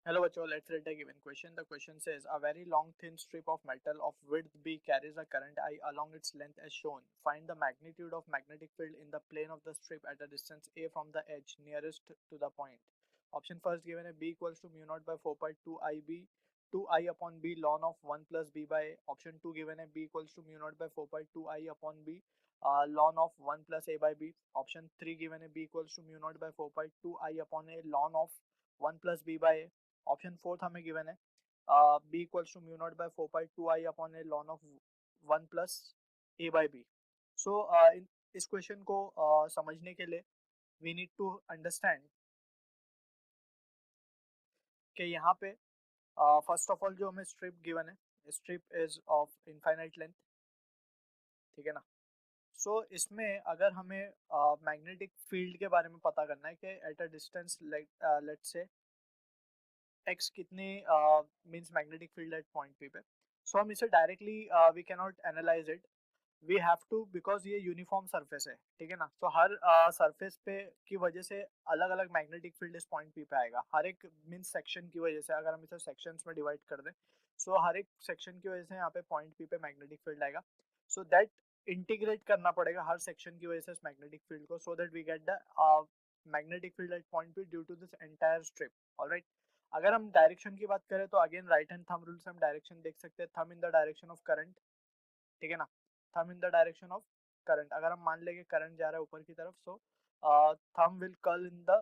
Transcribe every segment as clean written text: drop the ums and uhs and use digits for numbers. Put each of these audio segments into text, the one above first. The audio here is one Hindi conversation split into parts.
Hello, Bacho. Let's read the given question. The question says a very long thin strip of metal of width b carries a current I along its length as shown. Find the magnitude of magnetic field in the plane of the strip at a distance a from the edge nearest to the point. Option first given a b equals to mu naught by 4 pi 2 I b 2 I upon b ln of 1 plus b by a. Option 2 given a b equals to mu naught by 4 pi 2 I upon b ln of 1 plus a by b. Option 3 given a b equals to mu naught by 4 pi 2 I upon a ln of 1 plus b by a. Option fourth हमें गिवन है B equals to mu not by 4 pi 2 I upon a ln of 1 plus a by b. So इस क्वेश्चन को समझने के लिए वी नीड टू अंडरस्टैंड कि यहाँ पे फर्स्ट ऑफ ऑल जो हमें स्ट्रिप गिवन है, strip is of infinite length, ठीक है ना. सो इसमें अगर हमें मैग्नेटिक फील्ड के बारे में पता करना है कि at a distance let's say x कितनी means magnetic field at point P पे, सो हम इसे directly we can not analyse it, we have to, because ये यूनिफॉर्म सरफेस है, ठीक है ना. तो हर सरफेस पे की वजह से अलग अलग मैग्नेटिक फील्ड इस पॉइंट पी पे आएगा, हर एक मींस सेक्शन की वजह से. अगर हम इसे सेक्शंस में डिवाइड कर दें, सो हर एक सेक्शन की वजह से यहाँ पे पॉइंट पी पे मैग्नेटिक फील्ड आएगा. सो दैट इंटीग्रेट करना पड़ेगा हर सेक्शन की वजह से इस मैग्नेटिक फील्ड को, so that we get the magnetic field at point P due to this entire strip. Alright, अगर हम डायरेक्शन की बात करें तो again right hand thumb rule से हम डायरेक्शन देख सकते हैं. Thumb in the direction of current, ठीक है ना. Thumb in the direction of current, अगर हम मान लेंगे करंट जा रहा है ऊपर की तरफ, so thumb will curl in the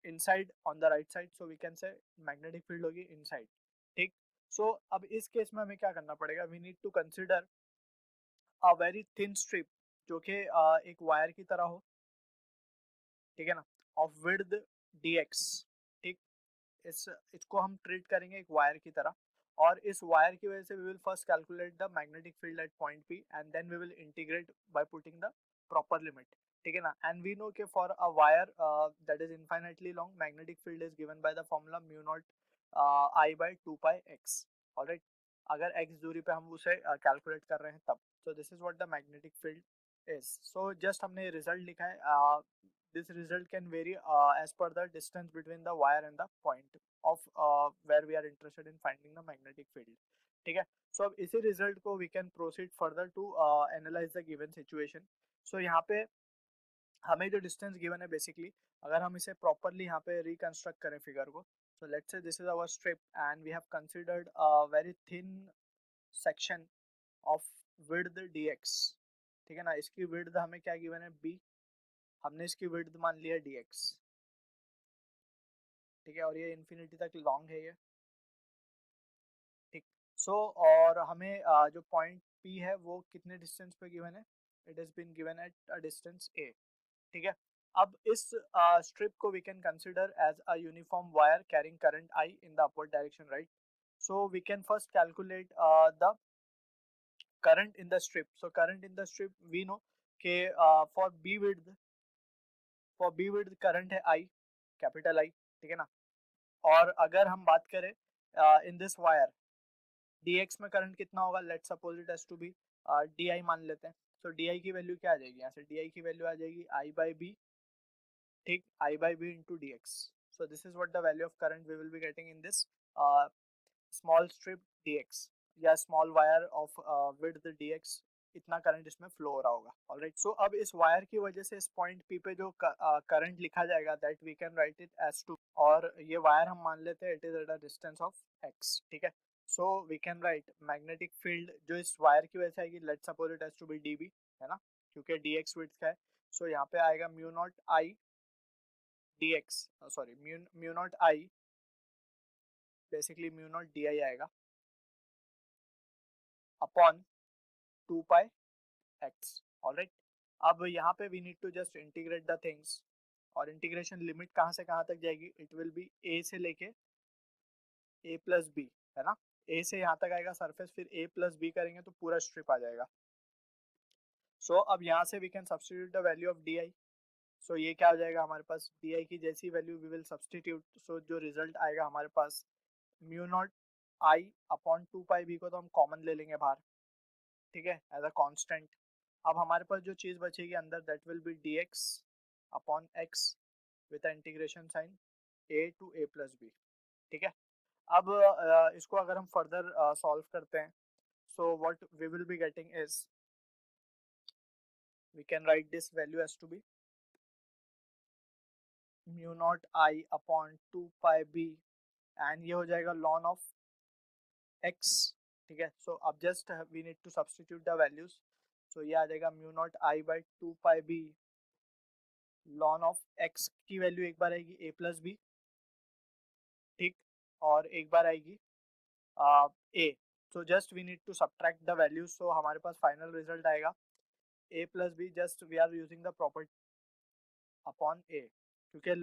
inside on the right side, so we can say magnetic field होगी इनसाइड, ठीक. सो अब इस केस में हमें क्या करना पड़ेगा, we need to consider a very thin strip जो कि एक वायर की तरह हो, ठीक है ना, ऑफ विड्थ dx, ठीक. इसको हम ट्रीट करेंगे एक वायर की तरह, और इस वायर की वजह से we will first calculate the magnetic field at point P and then we will integrate by putting the proper limit, ठीक है ना. एंड वी नो के for a wire that is infinitely long, magnetic field is given by the formula mu not I by 2 pi x. Alright, अगर x दूरी पे हम उसे कैलकुलेट कर रहे हैं तब. सो this is what the magnetic field is. So just हमने रिजल्ट लिखा है. This result can vary as per the distance between the wire and the point of where we are interested in finding the magnetic field, ठीक है. So अब इसी रिजल्ट को we can proceed further to analyze the given situation. So यहाँ पे हमें जो डिस्टेंस गिवन है बेसिकली, अगर हम इसे प्रॉपरली यहाँ पे रिकंस्ट्रक्ट करें फिगर को, so let's say this is our strip and we have considered a very thin section of width dx, ठीक है ना. इसकी width हमें क्या गिवन है b, हमने इसकी width मान लिया dx, ठीक है, और ये इन्फिनिटी तक लॉन्ग है ये, ठीक. सो और हमें जो पॉइंट P है वो कितने डिस्टेंस पे गिवन है, it has been given at a distance A, ठीक है. अब इस स्ट्रिप को we can consider as a uniform wire carrying current I in the upward direction, right. So we can first calculate the current in the strip. So current in the strip we know कि for B width current है I, कैपिटल I, ठीक है ना. और अगर हम बात करें इन दिस वायर dx में करंट कितना होगा, let's suppose it as to be di मान लेते हैं. सो di की वैल्यू क्या आ जाएगी, यहाँ से di की वैल्यू आ जाएगी I by b, ठीक, I by b into dx. So this is what the value of current we will be getting in this small strip dx या small wire of width dx, इतना करंट इसमें फ्लो हो रहा होगा. ऑलराइट, सो अब इस वायर की वजह से इस पॉइंट P पे जो करंट लिखा जाएगा that we can write it as to, और ये वायर हम मान लेते हैं it is at a distance of x, ठीक है. So we can write magnetic field जो इस वायर की वजह से आएगी, let's suppose it as to be dB, है ना, क्योंकि dx विड्थ का है. सो यहाँ पे आएगा mu not I dx, sorry mu not I, basically mu naught d आएगा अपॉन 2 पाई एक्स. ऑलराइट, अब यहाँ पे we need to just integrate the things, और इंटीग्रेशन लिमिट कहाँ से कहाँ तक जाएगी, इट विल बी a से लेके a प्लस बी, है ना. a से यहाँ तक आएगा सरफेस, फिर a प्लस बी करेंगे तो पूरा स्ट्रिप आ जाएगा. सो अब यहाँ से we can substitute the value of d i. So ये क्या हो जाएगा हमारे पास, डी आई की जैसी वैल्यू वी विल सब्स्टिट्यूट, सो जो रिजल्ट आएगा हमारे पास mu not I upon 2 pi B को तो हम कॉमन ले लेंगे बाहर, ठीक है, एज अ कांस्टेंट. अब हमारे पास जो चीज बचेगी अंदर that will be dx upon x with integration sine a to a plus b. ठीक है। अब इसको अगर हम फर्दर सॉल्व करते हैं, so what we will be getting is we can write this value as to be mu naught I upon 2 pi b and ये हो जाएगा ln ऑफ x, ठीक है। सो अब just we need to substitute the values, so ये आ जाएगा mu not i by 2 pi B ln of x की वैल्यू एक बार आएगी a प्लस बी, ठीक, और एक बार आएगी a। So just we need to subtract the values, so हमारे पास फाइनल रिजल्ट आएगा a plus b, just we are using the property upon a, क्योंकि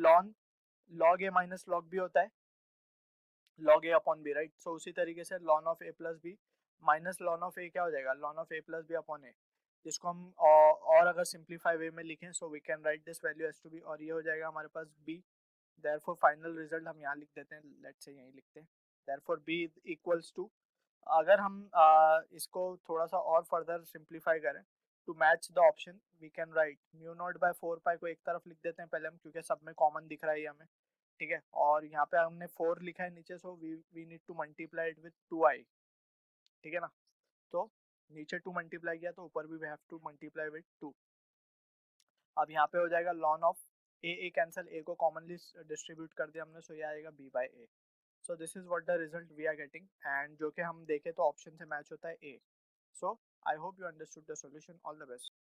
log a minus log b होता है log a upon b, right. So उसी तरीके से ln of a plus b minus ln of a क्या हो जाएगा, ln of a plus b upon a, जिसको हम और अगर सिंप्लीफाई वे में लिखें, so we can write this value as to be, और ये हो जाएगा हमारे पास b। देयरफॉर फाइनल रिजल्ट हम यहाँ लिख देते हैं, लेट्स से यहीं लिखते हैं, देयरफॉर b इक्वल्स टू, अगर हम इसको थोड़ा सा और फर्दर सिंप्लीफाई करें to match the option, we can write mu not by 4 pi को एक तरफ लिख देते हैं पहले हम, क्योंकि सब में कॉमन दिख रहा है ये हमें, ठीक है। और यहाँ पे हमने 4 लिखा है नीचे, so we need to multiply it with 2i, ठीक है ना। तो नीचे 2 मल्टीप्लाई किया तो ऊपर भी we have to multiply with 2। अब यहाँ पे हो जाएगा ln of a cancel, a को कॉमनली डिस्ट्रीब्यूट कर दिया हमने, सो ये आएगा b by a। So this is what the result we are getting, and जो कि हम देखें तो ऑप्शन से मैच होता है a। So I hope you understood the solution, all the best.